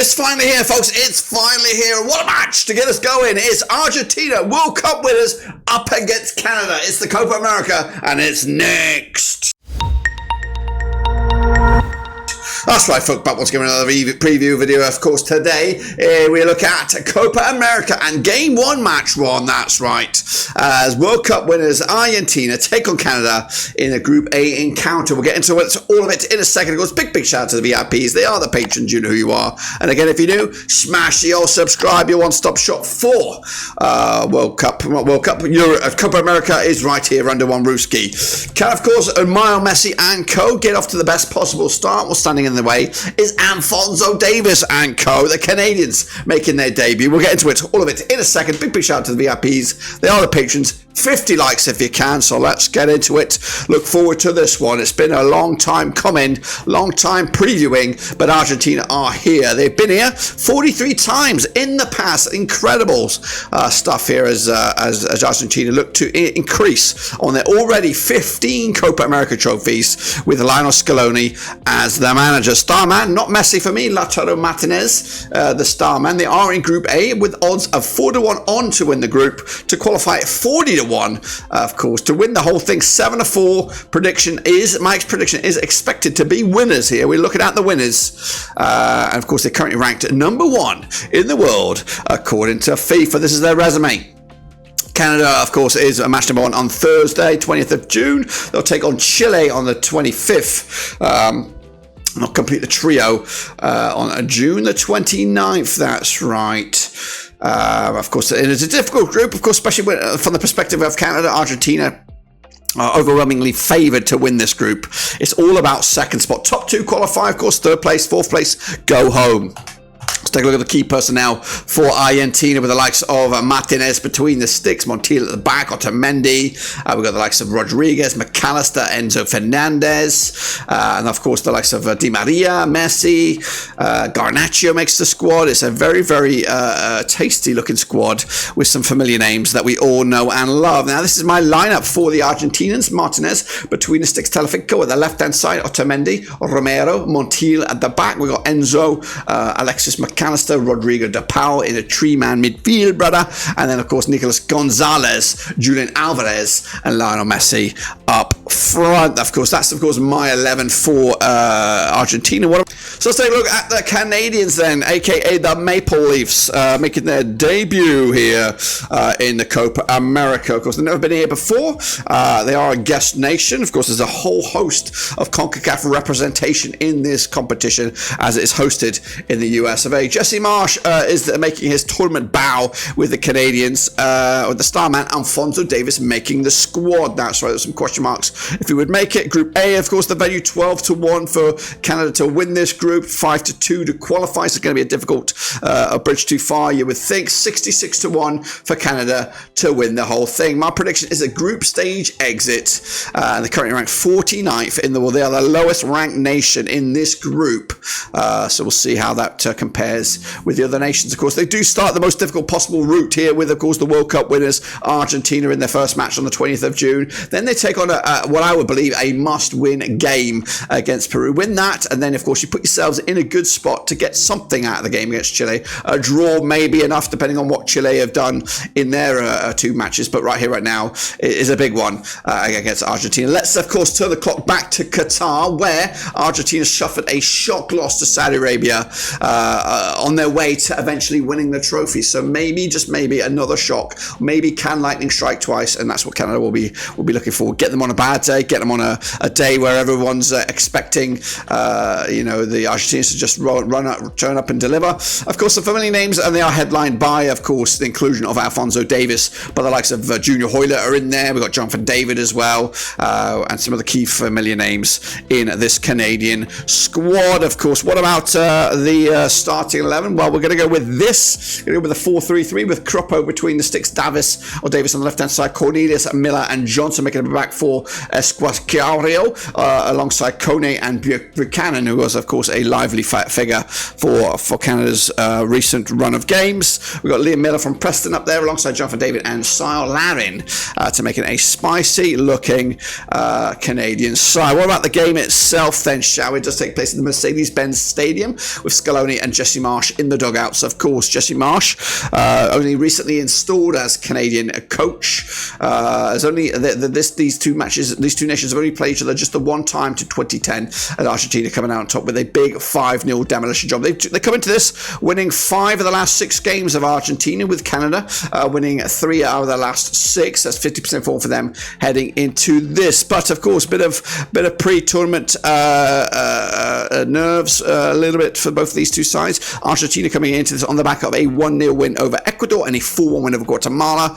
It's finally here, folks. It's finally here. What a match to get us going. It's Argentina, World Cup winners, up against Canada. It's the Copa America, and it's next. That's right, folks, back once again with another preview video. Of course, today we look at Copa America and Game 1, Match 1. That's right. As World Cup winners, Argentina take on Canada in a Group A encounter. We'll get into all of it in a second. Of course, big shout out to the VIPs. They are the patrons. You know who you are. And again, if you're new, smash the old subscribe. Your one-stop shop for World Cup. Copa America is right here under one rooski. Can, of course, admire Messi and co. Get off to the best possible start. We're standing in the way is Alphonso Davies and co. The Canadians making their debut. We'll get into it, all of it in a second. Big shout out to the VIPs. They are the patrons. 50 likes if you can, so let's get into it. Look forward to this one. It's been a long time coming, long time previewing, but Argentina are here. They've been here 43 times in the past. Incredible stuff here as Argentina look to increase on their already 15 Copa America trophies with Lionel Scaloni as their manager. Starman, not Messi for me, Lautaro Martinez, the starman. They are in Group A with odds of 4-1 on to win the group, to qualify at 40-1. Of course, to win the whole thing. 7-4 prediction is Mike's prediction is expected to be winners here. We're looking at the winners, and of course they're currently ranked number 1 in the world according to FIFA. This is their resume. Canada, of course, is match number 1 on Thursday, 20th of June. They'll take on Chile on the 25th. They'll complete the trio on June the 29th. That's right. Of course, it is a difficult group, of course, especially from the perspective of Canada. Argentina are overwhelmingly favoured to win this group. It's all about second spot. Top 2 qualify, of course. Third place, fourth place, go home. Let's take a look at the key personnel for Argentina with the likes of Martinez between the sticks, Montiel at the back, Otamendi. We've got the likes of Rodriguez, McAllister, Enzo Fernandez, and of course the likes of Di Maria, Messi, Garnacho makes the squad. It's a very tasty looking squad with some familiar names that we all know and love. Now this is my lineup for the Argentinians. Martinez between the sticks, Telefico at the left hand side, Otamendi, Romero, Montiel at the back. We've got Enzo, Alexis McAllister, Rodrigo de Paul in a 3-man midfield, brother. And then, of course, Nicolas Gonzalez, Julian Alvarez, and Lionel Messi up front. Of course, that's, my 11 for Argentina. So let's take a look at the Canadians then, a.k.a. the Maple Leafs, making their debut here in the Copa America. Of course, they've never been here before. They are a guest nation. Of course, there's a whole host of CONCACAF representation in this competition as it is hosted in the US of A. Jesse Marsh is making his tournament bow with the Canadians, with the starman Alphonso Davies making the squad. That's right, there's some question marks if he would make it. Group A, of course, the value 12-1 for Canada to win this group, 5-2 to qualify. So it's going to be a difficult a bridge too far, you would think. 66-1 for Canada to win the whole thing. My prediction is a group stage exit. They're currently ranked 49th in the world. They are the lowest ranked nation in this group. So we'll see how that compares with the other nations. Of course, they do start the most difficult possible route here with, of course, the World Cup winners, Argentina, in their first match on the 20th of June. Then they take on what I would believe a must-win game against Peru. Win that, and then, of course, you put yourselves in a good spot to get something out of the game against Chile. A draw may be enough, depending on what Chile have done in their 2 matches, but right here, right now, it is a big one against Argentina. Let's, of course, turn the clock back to Qatar, where Argentina suffered a shock loss to Saudi Arabia on their way to eventually winning the trophy. So maybe, just maybe, another shock. Maybe can lightning strike twice, and that's what Canada will be looking for. Get them on a bad day, get them on a day where everyone's expecting the Argentinians to just turn up and deliver. Of course, the familiar names, and they are headlined by, of course, the inclusion of Alphonso Davies, but the likes of Junior Hoylett are in there. We've got Jonathan David as well, and some of the key familiar names in this Canadian squad. Of course, what about the starting 11? Well, we're going to go with this. We're going to go with a 4-3-3 with Croppo between the sticks, Davis on the left-hand side, Cornelius, Miller, and Johnson making a back four, Esquascario, alongside Kone and Buchanan, who was, of course, a lively figure for Canada's recent run of games. We've got Liam Miller from Preston up there, alongside Jonathan David and Sile Larin to make it a spicy-looking Canadian side. What about the game itself then, shall we? It does take place in the Mercedes-Benz Stadium with Scaloni and Jesse Marsh Marsh in the dugouts. Of course, Jesse Marsh, only recently installed as Canadian coach. As only these two nations have only played each other just the one time to 2010, and Argentina coming out on top with a big 5-0 demolition job. They come into this winning 5 of the last 6 games of Argentina, with Canada winning 3 out of the last 6. That's 50% form for them heading into this. But of course, bit of pre-tournament nerves a little bit for both of these two sides. Argentina coming into this on the back of a 1-0 win over Ecuador and a 4-1 win over Guatemala,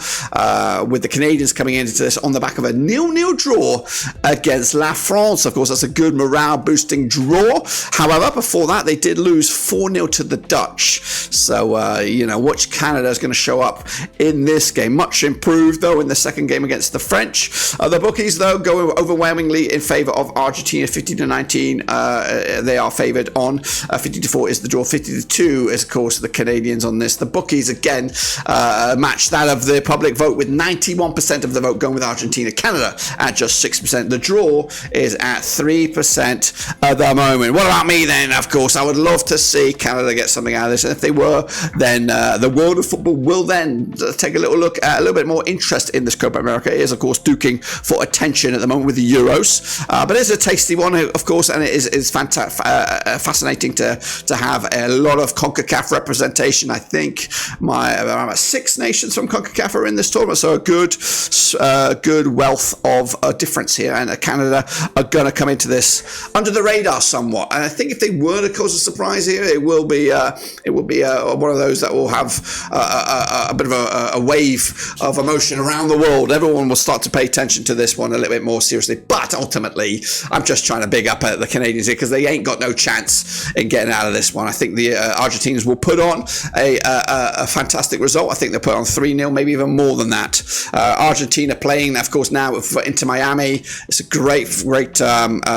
with the Canadians coming into this on the back of a 0-0 draw against La France. Of course, that's a good morale-boosting draw. However, before that, they did lose 4-0 to the Dutch. So, watch Canada is going to show up in this game. Much improved, though, in the second game against the French. The bookies, though, go overwhelmingly in favour of Argentina. 50-19, they are favoured on. 50-4 is the draw. 50-2 is, of course, the Canadians on this. The bookies, again, match that of the public vote, with 91% of the vote going with Argentina. Canada at just 6%. The draw is at 3% at the moment. What about me, then? Of course, I would love to see Canada get something out of this. And if they were, then the world of football will then take a little look at a little bit more interest in this Copa America. It is, of course, duking for attention at the moment with the Euros. But it's a tasty one, of course, and it is fascinating to have a lot of CONCACAF representation. I think around 6 nations from CONCACAF are in this tournament, so a good wealth of difference here. And Canada are going to come into this under the radar somewhat. And I think if they were to cause a surprise here, it will be one of those that will have a bit of a wave of emotion around the world. Everyone will start to pay attention to this one a little bit more seriously. But ultimately, I'm just trying to big up the Canadians here, because they ain't got no chance in getting out of this one. I think the Argentinians will put on a fantastic result. I think they'll put on 3-0, maybe even more than that. Argentina playing, of course, now into Miami. It's a great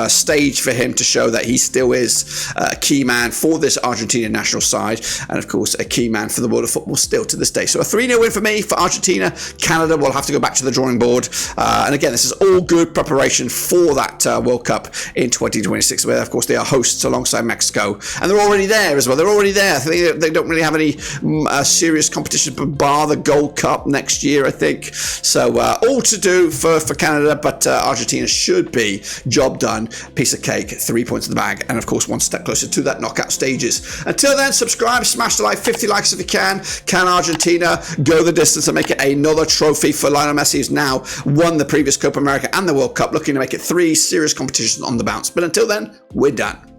stage for him to show that he still is a key man for this Argentina national side, and of course a key man for the world of football still to this day. So a 3-0 win for me for Argentina. Canada will have to go back to the drawing board, and again, this is all good preparation for that World Cup in 2026, where of course they are hosts alongside Mexico, and they're already there as well. They're already there. I think they don't really have any serious competition bar the Gold Cup next year, I think. So all to do for Canada, but Argentina should be job done, piece of cake, 3 points in the bag, and of course one step closer to that knockout stages. Until then, subscribe, smash the like, 50 likes if you can. Can Argentina go the distance and make it another trophy for Lionel Messi, who's now won the previous Copa America and the World Cup, looking to make it 3 serious competitions on the bounce. But until then, we're done.